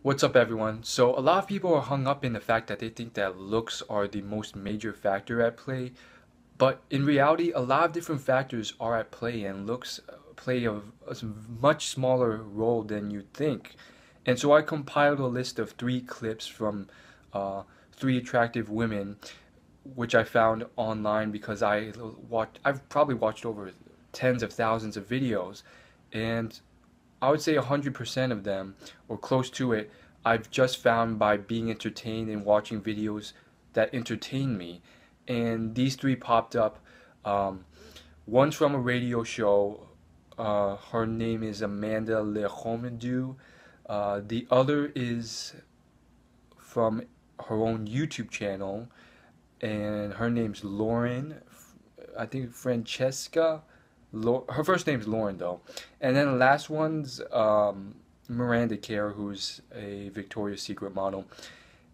What's up, everyone? So, a lot of people are hung up in the fact that they think that looks are the most major factor at play, but in reality, a lot of different factors are at play, and looks play a much smaller role than you think. And so, I compiled a list of three clips from three attractive women, which I found online because I've probably watched over tens of thousands of videos, and I would say 100% of them, or close to it, I've just found by being entertained and watching videos that entertain me. And these three popped up. Um, one's from a radio show. Her name is Amanda Lehomedou. The other is from her own YouTube channel, and her name's Lauren. I think Francesca. Her first name's Lauren, though. And then the last one's Miranda Kerr, who's a Victoria's Secret model.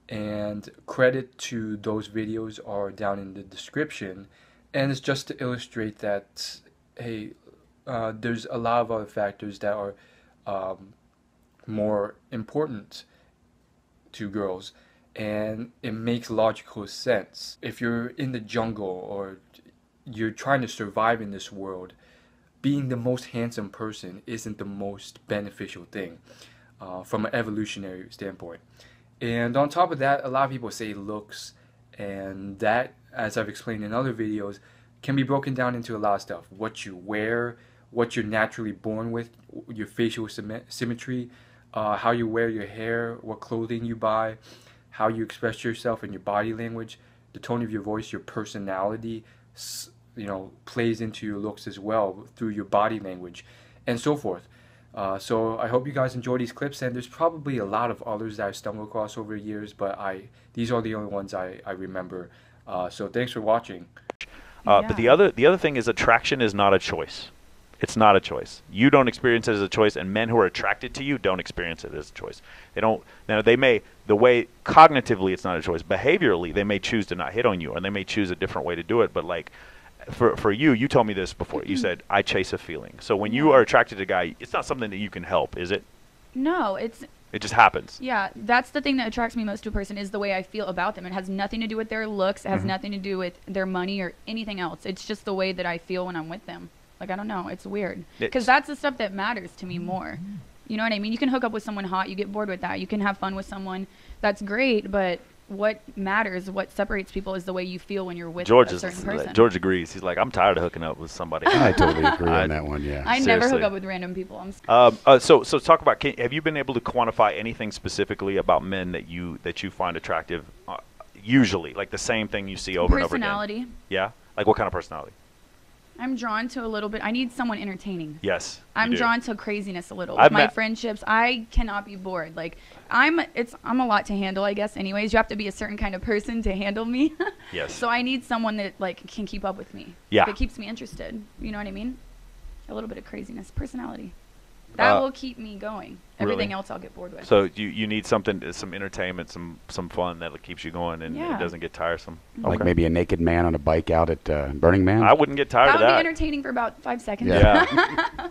And credit to those videos are down in the description. And it's just to illustrate that, hey, there's a lot of other factors that are more important to girls. And it makes logical sense. If you're in the jungle or you're trying to survive in this world, being the most handsome person isn't the most beneficial thing from an evolutionary standpoint. And on top of that, a lot of people say looks, and that, as I've explained in other videos, can be broken down into a lot of stuff. What you wear, what you're naturally born with, your facial symmetry, how you wear your hair, what clothing you buy, how you express yourself in your body language, the tone of your voice, your personality, plays into your looks as well through your body language and so forth. So I hope you guys enjoy these clips, and there's probably a lot of others that I've stumbled across over the years, but these are the only ones I remember. So thanks for watching. But the other thing is attraction is not a choice. It's not a choice. You don't experience it as a choice, and men who are attracted to you don't experience it as a choice. They don't. Now they may, the way cognitively it's not a choice. Behaviorally, they may choose to not hit on you, or they may choose a different way to do it. But like, for you told me this before. You said, I chase a feeling. So when you are attracted to a guy, it's not something that you can help, is it? No, it just happens. Yeah, that's the thing that attracts me most to a person is the way I feel about them. It has nothing to do with their looks. It has nothing to do with their money or anything else. It's just the way that I feel when I'm with them. Like, I don't know. It's weird. Because that's the stuff that matters to me more. You know what I mean? You can hook up with someone hot. You get bored with that. You can have fun with someone. That's great, but what matters, what separates people is the way you feel when you're with a certain person. George agrees. He's like, I'm tired of hooking up with somebody. I totally agree on that one, yeah. I never hook up with random people. So talk about, have you been able to quantify anything specifically about men that you find attractive, usually? Like the same thing you see over and over again? Personality. Yeah? Like what kind of personality? I'm drawn to a little bit. I need someone entertaining. Yes. I'm drawn to craziness a little. With my friendships, I cannot be bored. Like I'm a lot to handle, I guess. Anyways, you have to be a certain kind of person to handle me. Yes. So I need someone that like can keep up with me. Yeah. That keeps me interested. You know what I mean? A little bit of craziness, personality. That will keep me going. Everything else I'll get bored with. So you need something, some entertainment, some fun that keeps you going and it doesn't get tiresome. Like maybe a naked man on a bike out at Burning Man? I wouldn't get tired of that. That would be entertaining for about 5 seconds. Yeah.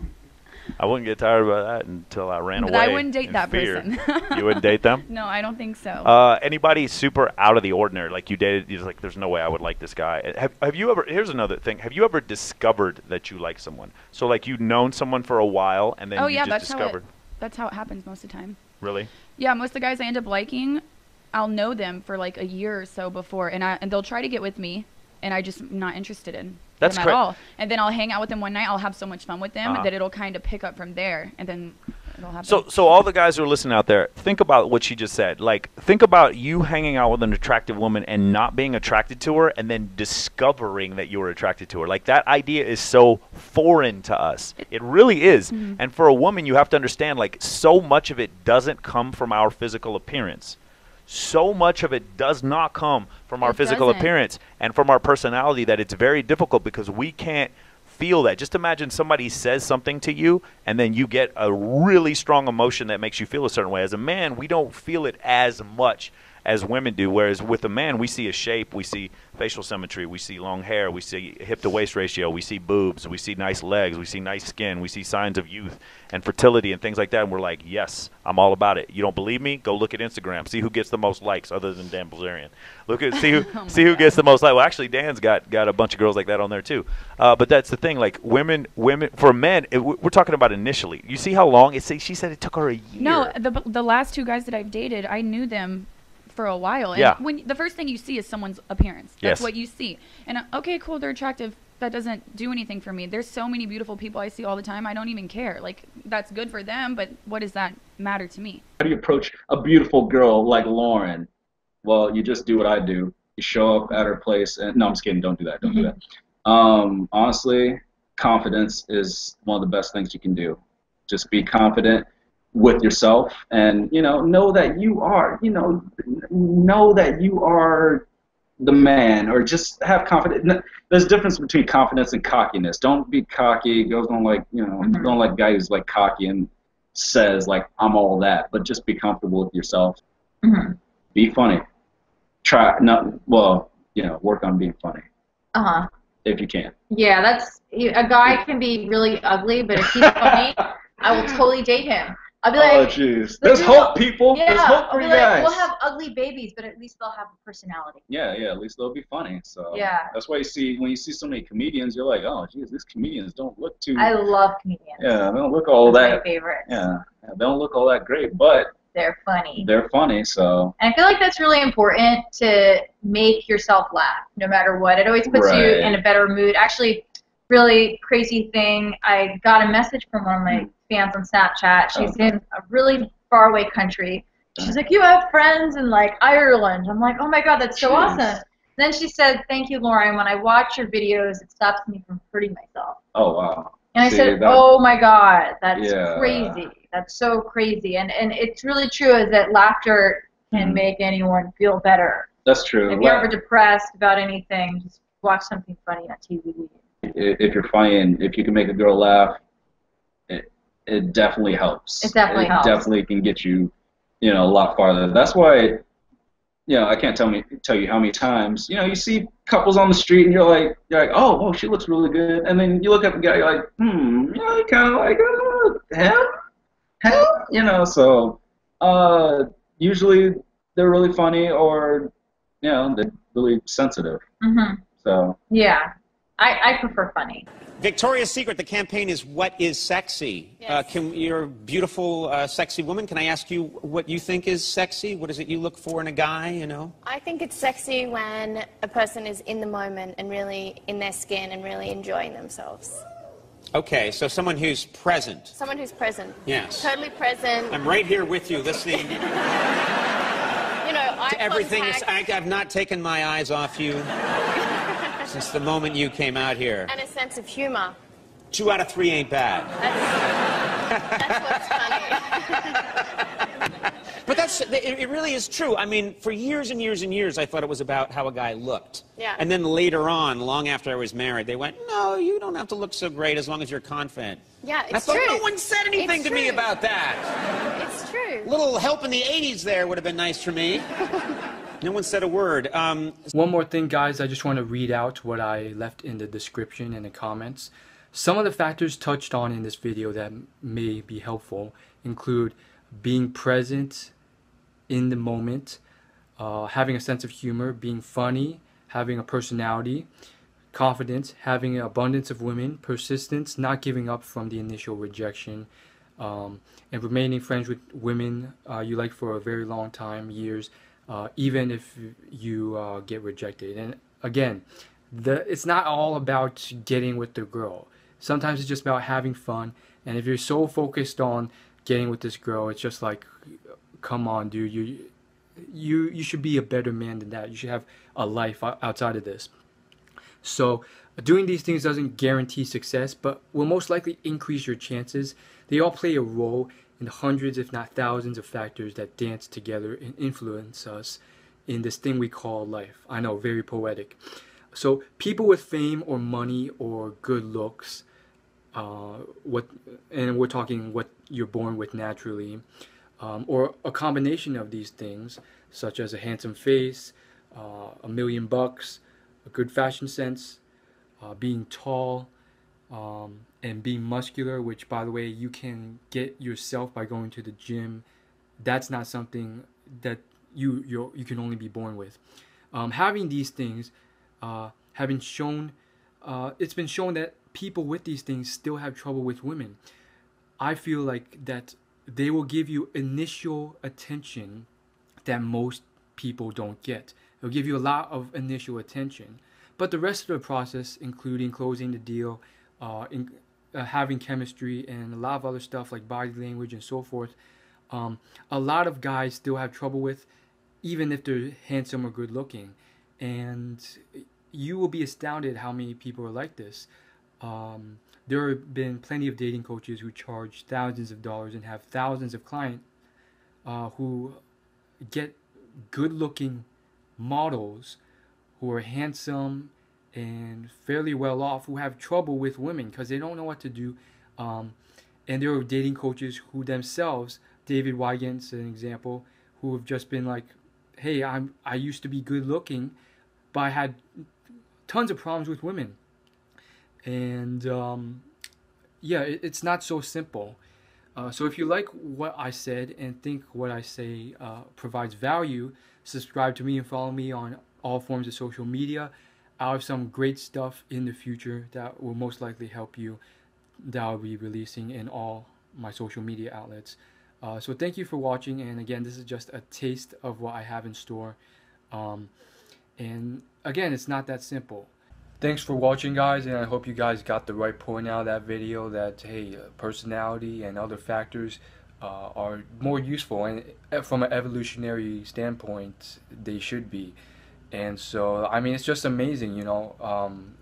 I wouldn't get tired of that until I ran away. But I wouldn't date that person. You wouldn't date them? No, I don't think so. Anybody super out of the ordinary, like you dated, you're like, there's no way I would like this guy. Have you ever, here's another thing, have you ever discovered that you like someone? So like you've known someone for a while and then you just discovered. That's how it happens most of the time. Really? Yeah, most of the guys I end up liking, I'll know them for like a year or so before, and they'll try to get with me, and I just not interested in them at all. And then I'll hang out with them one night. I'll have so much fun with them that it'll kind of pick up from there, and then it'll happen. So all the guys who are listening out there, think about what she just said. Like, think about you hanging out with an attractive woman and not being attracted to her, and then discovering that you were attracted to her. Like, that idea is so foreign to us. It really is. And for a woman, you have to understand, like, so much of it doesn't come from our physical appearance. So much of it does not come from our physical appearance and from our personality that it's very difficult because we can't feel that. Just imagine somebody says something to you and then you get a really strong emotion that makes you feel a certain way. As a man, we don't feel it as much as women do. Whereas with a man, we see a shape, we see facial symmetry, we see long hair, we see hip to waist ratio, we see boobs, we see nice legs, we see nice skin, we see signs of youth and fertility and things like that. And we're like, yes, I'm all about it. You don't believe me? Go look at Instagram. See who gets the most likes other than Dan Bilzerian. See who gets the most likes. Well, actually, Dan's got a bunch of girls like that on there too. But that's the thing. Like women for men, we're talking about initially. You see how long she said it took her a year. No, the last two guys that I've dated, I knew them for a while. And yeah. when the first thing you see is someone's appearance. That's yes. what you see. And okay, cool, they're attractive. That doesn't do anything for me. There's so many beautiful people I see all the time. I don't even care. Like, that's good for them, but what does that matter to me? How do you approach a beautiful girl like Lauren? Well, you just do what I do. You show up at her place, and no, I'm just kidding. Don't do that. Don't do that. Honestly, confidence is one of the best things you can do. Just be confident with yourself, and know that you are, know that you are the man, or just have confidence. There's a difference between confidence and cockiness. Don't be cocky. Girls don't like, don't like a guy who's like cocky and says like I'm all that. But just be comfortable with yourself. Be funny. Work on being funny. If you can. Yeah, that's a guy can be really ugly, but if he's funny, I will totally date him. I'll be like, oh jeez, there's hope, people. Yeah, there's hope for you guys. We'll have ugly babies, but at least they'll have a personality. Yeah, at least they'll be funny. So yeah, that's why when you see so many comedians, you're like, oh geez, these comedians don't look too. I love comedians. Yeah, they don't look all That's that. My favorites. Yeah, they don't look all that great, but they're funny. They're funny, so. And I feel like that's really important to make yourself laugh, no matter what. It always puts you in a better mood. Actually, really crazy thing. I got a message from one of my fans on Snapchat. She's in a really faraway country. She's like, you have friends in like Ireland. I'm like, oh my god, that's so awesome. Then she said, thank you, Lauren. When I watch your videos, it stops me from hurting myself. Oh wow. And I said, oh my god, that's crazy. That's so crazy. And it's really true, is that laughter can make anyone feel better. That's true. If you're ever depressed about anything, just watch something funny on TV. If you're funny and if you can make a girl laugh, it definitely helps. It definitely helps. It definitely can get you, a lot farther. That's why, I can't tell you how many times, you see couples on the street and you're like, oh, she looks really good. And then you look at the guy, you're like, you kind of like, him, so usually they're really funny or, they're really sensitive. So. Yeah. I prefer funny. Victoria's Secret, the campaign is What is Sexy? Yes. You're a beautiful, sexy woman. Can I ask you what you think is sexy? What is it you look for in a guy, I think it's sexy when a person is in the moment and really in their skin and really enjoying themselves. Okay, so someone who's present. Someone who's present. Yes. Totally present. I'm right here with you, listening to everything. I have not taken my eyes off you since the moment you came out here. And a sense of humor. 2 out of 3 ain't bad. That's what's funny. But it really is true. I mean, for years and years and years, I thought it was about how a guy looked. Yeah. And then later on, long after I was married, they went, no, you don't have to look so great as long as you're confident. Yeah, it's I thought true. no one said anything to me about that. It's true. A little help in the 80s there would have been nice for me. No one said a word. One more thing, guys. I just want to read out what I left in the description and the comments. Some of the factors touched on in this video that may be helpful include being present in the moment, having a sense of humor, being funny, having a personality, confidence, having an abundance of women, persistence, not giving up from the initial rejection, and remaining friends with women you like for a very long time, years, even if you get rejected. And again, it's not all about getting with the girl. Sometimes it's just about having fun. And if you're so focused on getting with this girl, it's just like, come on, dude, you should be a better man than that. You should have a life outside of this. So doing these things doesn't guarantee success, but will most likely increase your chances. They all play a role in the hundreds, if not thousands, of factors that dance together and influence us in this thing we call life. I know, very poetic. So people with fame or money or good looks, and we're talking what you're born with naturally, or a combination of these things, such as a handsome face, $1,000,000, a good fashion sense, being tall, and being muscular, which, by the way, you can get yourself by going to the gym. That's not something that you can only be born with. Having these things, having shown, it's been shown that people with these things still have trouble with women. I feel like that they will give you initial attention that most people don't get. They'll give you a lot of initial attention, but the rest of the process, including closing the deal, having chemistry, and a lot of other stuff like body language and so forth, a lot of guys still have trouble with, even if they're handsome or good looking. And you will be astounded how many people are like this. There have been plenty of dating coaches who charge thousands of dollars and have thousands of clients who get good-looking models who are handsome and fairly well off, who have trouble with women because they don't know what to do. And there are dating coaches who themselves, David Wygant's an example, who have just been like, hey, I used to be good-looking, but I had tons of problems with women. And yeah, it's not so simple. So if you like what I said and think what I say provides value, subscribe to me and follow me on all forms of social media. I'll have some great stuff in the future that will most likely help you, that I'll be releasing in all my social media outlets. So thank you for watching, and again, this is just a taste of what I have in store. And again, it's not that simple. Thanks for watching, guys, and I hope you guys got the right point out of that video, that hey, personality and other factors are more useful, and from an evolutionary standpoint they should be. And so I mean, it's just amazing, you know.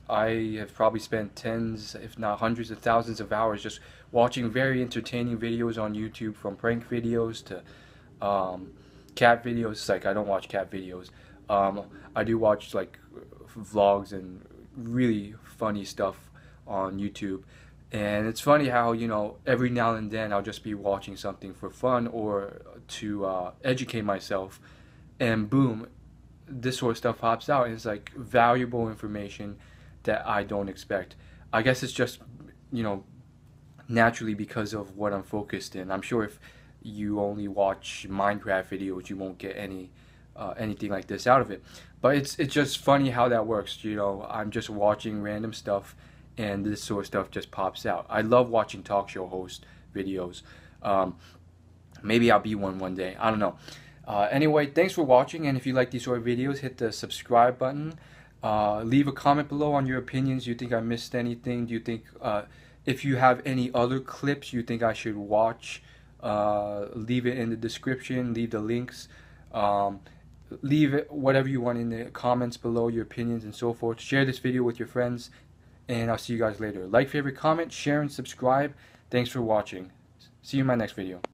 I have probably spent tens if not hundreds of thousands of hours just watching very entertaining videos on YouTube, from prank videos to cat videos. It's like I don't watch cat videos. I do watch like vlogs and really funny stuff on YouTube. And it's funny how, you know, every now and then I'll just be watching something for fun or to educate myself, and boom, this sort of stuff pops out, and it's like valuable information that I don't expect. I guess it's just, you know, naturally because of what I'm focused in. I'm sure if you only watch Minecraft videos, you won't get anything like this out of it. But it's just funny how that works. You know, I'm just watching random stuff and this sort of stuff just pops out. I love watching talk show host videos. Maybe I'll be one day. I don't know. Anyway, thanks for watching, and if you like these sort of videos, hit the subscribe button. Leave a comment below on your opinions. Do you think I missed anything? Do you think if you have any other clips you think I should watch, leave it in the description. Leave the links. Leave it, whatever you want, in the comments below, your opinions and so forth. Share this video with your friends, and I'll see you guys later. Like, favorite, comment, share, and subscribe. Thanks for watching. See you in my next video.